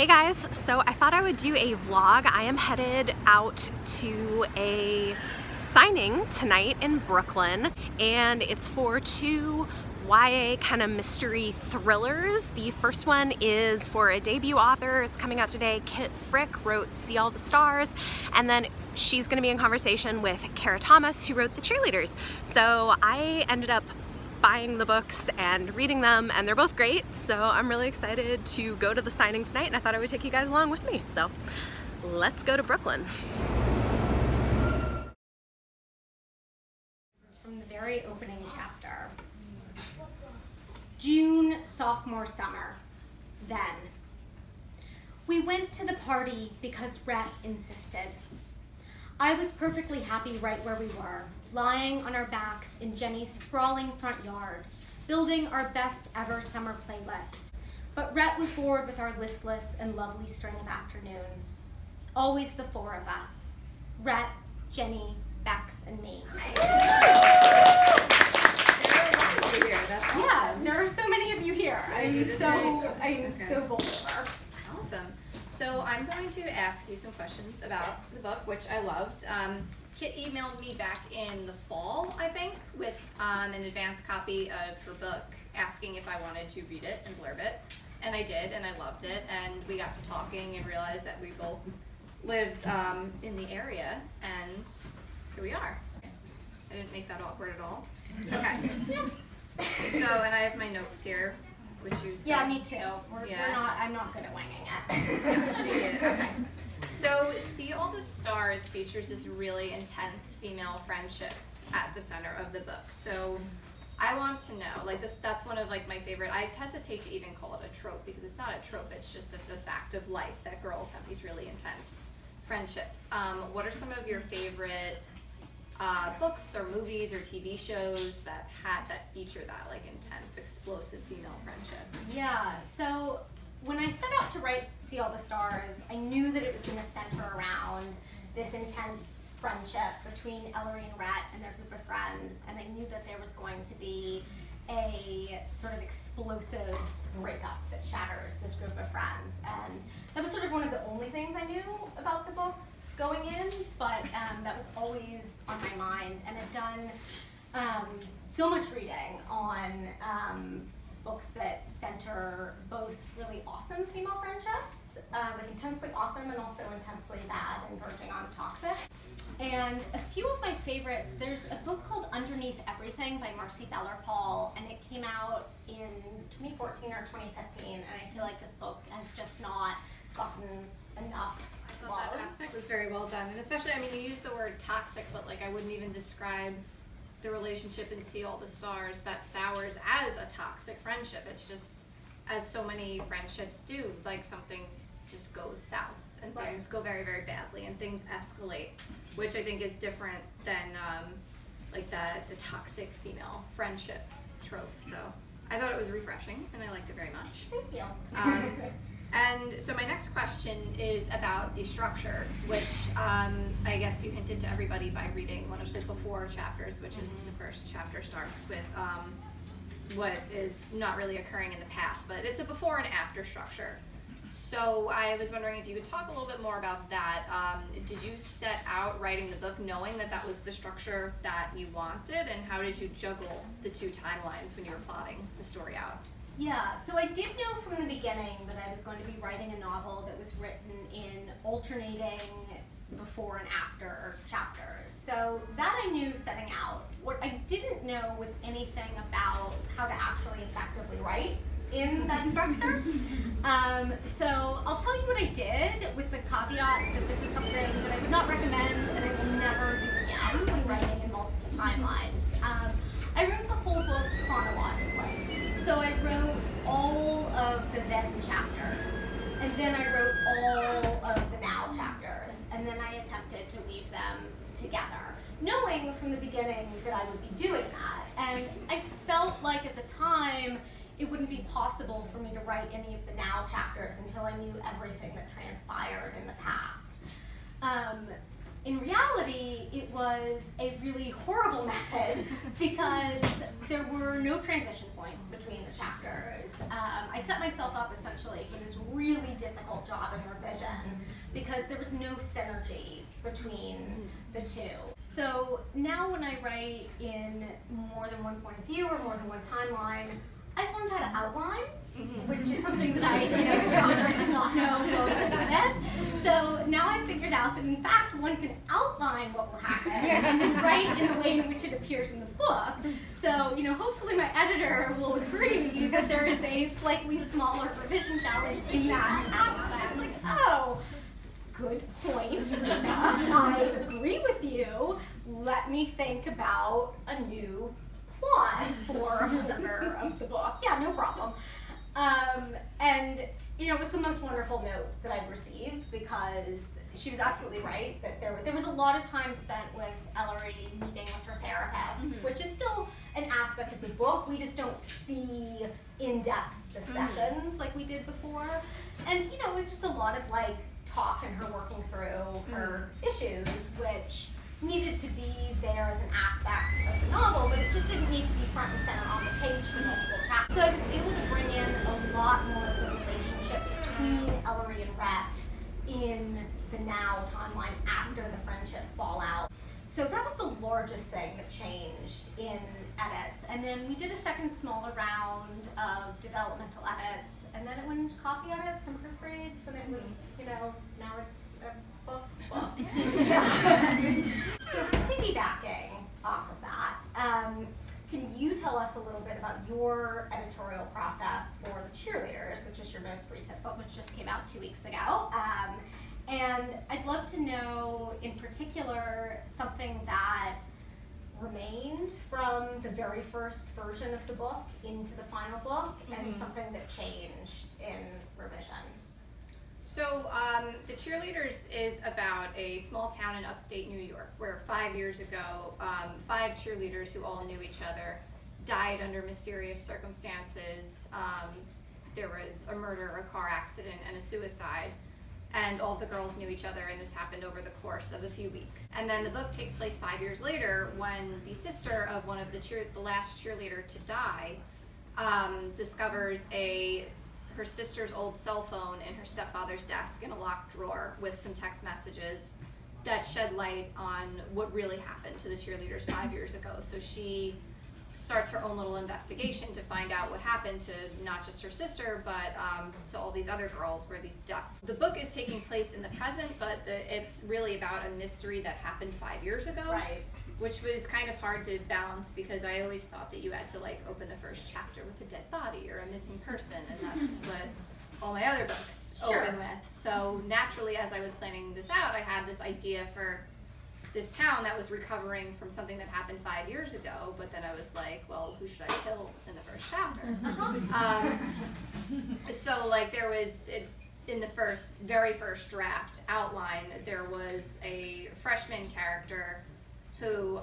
Hey guys, so I thought I would do a vlog. I am headed out to a signing tonight in Brooklyn, and it's for two YA kind of mystery thrillers. The first one is for a debut author. It's coming out today. Kit Frick wrote See All the Stars, and then she's going to be in conversation with Kara Thomas, who wrote the Cheerleaders. So I ended up buying the books and reading them, and they're both great, so I'm really excited to go to the signing tonight, and I thought I would take you guys along with me. So let's go to Brooklyn. This is from the very opening chapter. June, sophomore summer. Then. We went to the party because Rhett insisted. I was perfectly happy right where we were, lying on our backs in Jenny's sprawling front yard, building our best ever summer playlist. But Rhett was bored with our listless and lovely string of afternoons. Always the four of us. Rhett, Jenny, Bex, and me. Yeah, there are so many of you here. I am so bowled over. Awesome. So I'm going to ask you some questions about the book, which I loved. Kit emailed me back in the fall, I think, with an advance copy of her book, asking if I wanted to read it and blurb it. And I did, and I loved it. And we got to talking and realized that we both lived in the area, and here we are. I didn't make that awkward at all. Okay. So, and I have my notes here, which you said. Yeah, me too. I'm not good at winging it. See it. Okay. So, See All the Stars features this really intense female friendship at the center of the book. So, I want to know, like that's one of like my favorite. I hesitate to even call it a trope because it's not a trope. It's just a fact of life that girls have these really intense friendships. What are some of your favorite books or movies or TV shows that feature that like intense, explosive female friendship? Yeah. So when I set out to write See All the Stars, I knew that it was going to center around this intense friendship between Ellery and Rhett and their group of friends, and I knew that there was going to be a sort of explosive breakup that shatters this group of friends, and that was sort of one of the only things I knew about the book going in, but that was always on my mind, and I've done so much reading on books that center both really awesome female friendships, like intensely awesome and also intensely bad and verging on toxic. And a few of my favorites, there's a book called Underneath Everything by Marcy Beller-Paul, and it came out in 2014 or 2015, and I feel like this book has just not gotten enough love. That aspect was very well done, and especially, I mean, you used the word toxic, but like I wouldn't even describe the relationship in See All the Stars that sours as a toxic friendship. It's just, as so many friendships do, like something just goes south and things go very, very badly and things escalate, which I think is different than like the toxic female friendship trope. So I thought it was refreshing and I liked it very much. Thank you. And so my next question is about the structure, which I guess you hinted to everybody by reading one of the before chapters, which is the first chapter starts with what is not really occurring in the past, but it's a before and after structure. So I was wondering if you could talk a little bit more about that. Did you set out writing the book knowing that that was the structure that you wanted, and how did you juggle the two timelines when you were plotting the story out? Yeah, so I did know from the beginning that I was going to be writing a novel that was written in alternating before and after chapters. So that I knew setting out. What I didn't know was anything about how to actually effectively write in that structure. So I'll tell you what I did with the caveat that this is something that I would not recommend and I will never do again when writing in multiple timelines. I wrote the whole book chronologically. So I wrote all of the then chapters, and then I wrote all of the now chapters, and then I attempted to weave them together, knowing from the beginning that I would be doing that. And I felt like at the time it wouldn't be possible for me to write any of the now chapters until I knew everything that transpired in the past. In reality, it was a really horrible method because there were no transition points between the chapters. I set myself up essentially for this really difficult job in revision because there was no synergy between the two. So now when I write in more than one point of view or more than one timeline, I've learned how to outline, which is something that I did not know going into this. So now I've figured out that in fact one can outline what will happen and then write in the way in which it appears in the book. So hopefully my editor will agree that there is a slightly smaller revision challenge in that aspect. It's like, oh, good point, Rita. I agree with you. Let me think about a new plot for a corner of the book. Yeah, no problem. And it was the most wonderful note that I've received because she was absolutely right that there was a lot of time spent with Ellery meeting with her therapist, which is still an aspect of the book. We just don't see in depth the sessions like we did before. And it was just a lot of talk and her working through her issues, which needed to be there as an aspect of the novel, but it just didn't need to be front and center on the page for multiple chapters. So I was able to bring in a lot more of the relationship between Ellery and Rhett in the now timeline after the friendship fallout. So that was the largest thing that changed in edits. And then we did a second smaller round of developmental edits, and then it went into copy edits and proofreads, and it was, now it's a book. So piggybacking off of that, can you tell us a little bit about your editorial process for the Cheerleaders, which is your most recent book, which just came out 2 weeks ago? And I'd love to know, in particular, something that remained from the very first version of the book into the final book, and something that changed in revision. So the Cheerleaders is about a small town in upstate New York where 5 years ago, 5 cheerleaders who all knew each other died under mysterious circumstances. There was a murder, a car accident, and a suicide. And all the girls knew each other, and this happened over the course of a few weeks. And then the book takes place 5 years later when the sister of one of the last cheerleader to die discovers her sister's old cell phone in her stepfather's desk in a locked drawer with some text messages that shed light on what really happened to the cheerleaders 5 years ago. So she starts her own little investigation to find out what happened to not just her sister, but to all these other girls where these deaths. The book is taking place in the present, but it's really about a mystery that happened 5 years ago. Right. Which was kind of hard to balance because I always thought that you had to open the first chapter with a dead body or a missing person, and that's what all my other books open with. So naturally, as I was planning this out, I had this idea for this town that was recovering from something that happened 5 years ago, but then I was like, well, who should I kill in the first chapter? So there was, in the very first draft outline, there was a freshman character who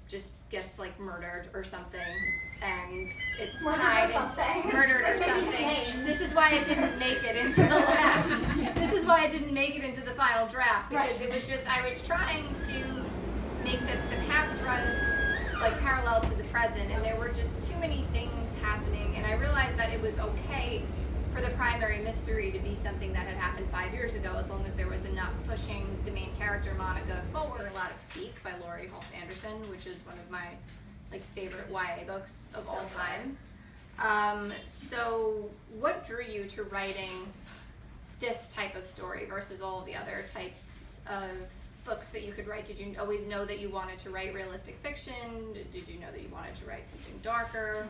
just gets murdered or something, and it's tied into murdered or something. This is why it didn't make it into the last. This is why it didn't make it into the final draft, because it was just I was trying to make the past run parallel to the present, and there were just too many things happening, and I realized that it was okay for the primary mystery to be something that had happened 5 years ago, as long as there was enough pushing the main character Monica forward. A lot of Speak by Laurie Halse Anderson, which is one of my favorite YA books of all times. So what drew you to writing this type of story versus all the other types of books that you could write? Did you always know that you wanted to write realistic fiction? Did you know that you wanted to write something darker?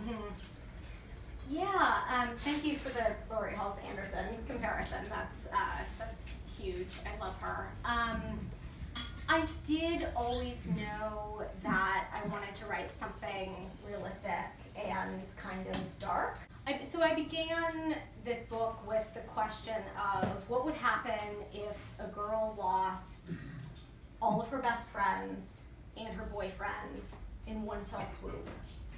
Yeah, thank you for the Laurie Halse Anderson comparison. That's huge. I love her. I did always know that I wanted to write something realistic and kind of dark. So I began this book with the question of what would happen if a girl lost all of her best friends and her boyfriend in one fell swoop,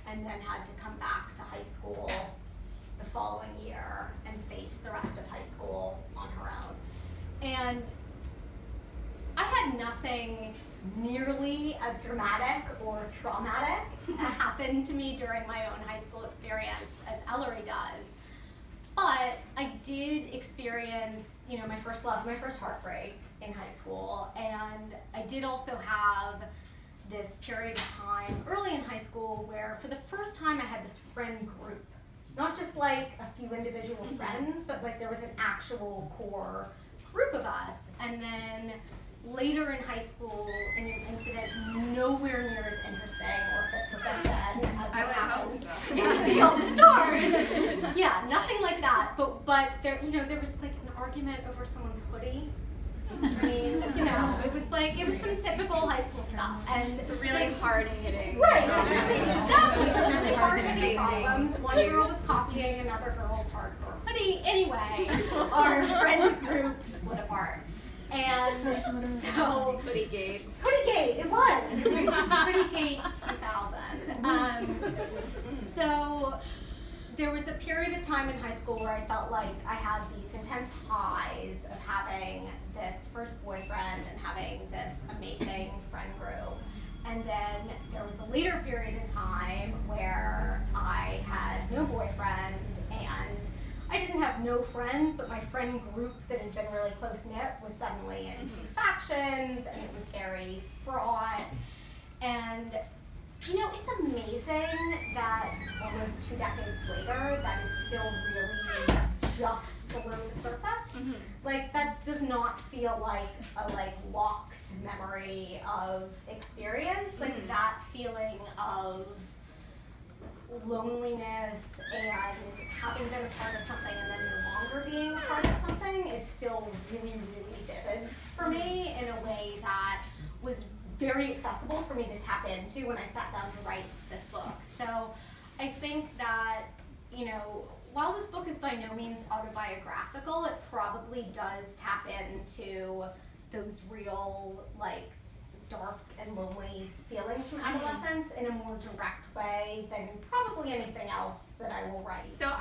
and then had to come back to high school the following year and face the rest of high school on her own. And nothing nearly as dramatic or traumatic happened to me during my own high school experience as Ellery does. But I did experience, you know, my first love, my first heartbreak in high school, and I did also have this period of time early in high school where for the first time I had this friend group. Not just like a few individual friends, but like there was an actual core group of us. And then later in high school, in an incident nowhere near as interesting or fit for fiction as what happened in See All the Stars. Yeah, nothing like that. But there, you know, there was like an argument over someone's hoodie. I mean, you know, it was some typical high school stuff, and Really hard hitting. right, exactly, really hard hitting problems. One girl was copying another girl's hardcore hoodie. Anyway, our friend group split apart, and so Hoodiegate. it was Hoodiegate 2000. So there was a period of time in high school where I felt like I had these intense highs of having this first boyfriend and having this amazing friend group. And then there was a later period in time where I had no boyfriend and I didn't have no friends, but my friend group that had been really close-knit was suddenly into factions, and it was very fraught. And you know, it's amazing that almost 2 decades later, that is still really just below the surface. Like, that does not feel like a locked memory of experience. Like that feeling of loneliness and having been a part of something and then no longer being a part of something is still really, really vivid for me in a way that was very accessible for me to tap into when I sat down to write this book. So I think that, you know, while this book is by no means autobiographical, it probably does tap into those real, like, dark and lonely feelings from adolescence in a more direct way than probably anything else that I will write. So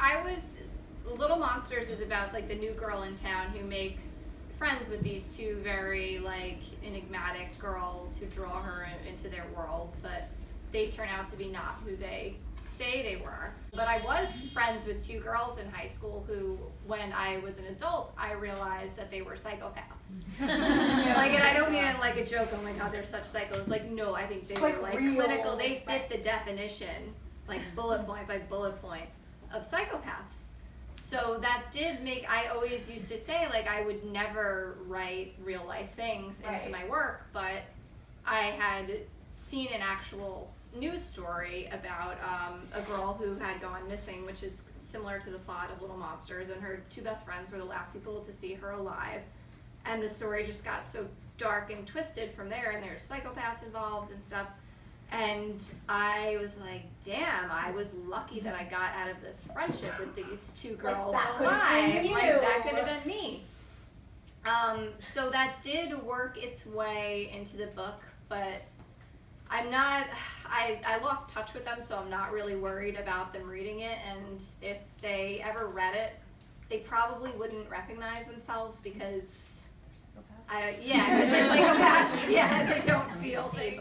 Little Monsters is about like the new girl in town who makes friends with these two very like enigmatic girls who draw her into their world, but they turn out to be not who they say they were. But I was friends with 2 girls in high school who, when I was an adult, I realized that they were psychopaths. Like, and I don't mean it like a joke, oh my god, they're such psychos. Like, no, I think they were like clinical, they fit the definition, like bullet point by bullet point, of psychopaths. So that did make, I always used to say, like, I would never write real life things into my work, but I had seen an actual news story about a girl who had gone missing, which is similar to the plot of Little Monsters, and her 2 best friends were the last people to see her alive. And the story just got so dark and twisted from there, and there's psychopaths involved and stuff. And I was like, damn, I was lucky that I got out of this friendship with these 2 girls alive. Like, that could have been me. So that did work its way into the book, but I'm not, I lost touch with them, so I'm not really worried about them reading it, and if they ever read it, they probably wouldn't recognize themselves because, they're psychopaths. Yeah, they don't feel the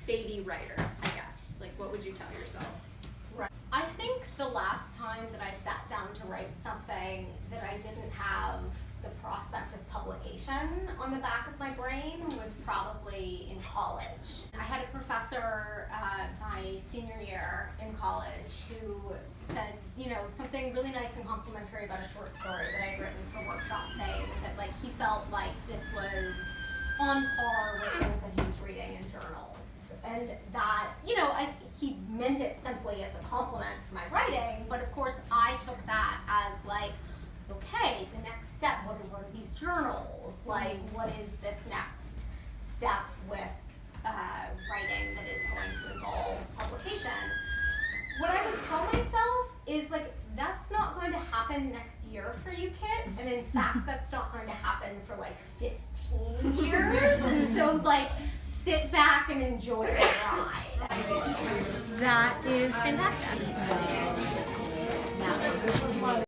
baby writer, I guess. Like, what would you tell yourself? Right. I think the last time that I sat down to write something that I didn't have the prospect of publication on the back of my brain was probably in college. I had a professor my senior year in college who said, you know, something really nice and complimentary about a short story that I had written for workshop, saying that like he felt like this was on par with things that he was reading in journals. And that, you know, he meant it simply as a compliment for my writing, but of course I took that as like, okay, the next step, what are these journals? Like, what is this next step with writing that is going to involve publication? What I would tell myself is, like, that's not going to happen next year for you, Kit. And in fact, that's not going to happen for, like, 15 years. And so, like, sit back and enjoy the ride. That is fantastic.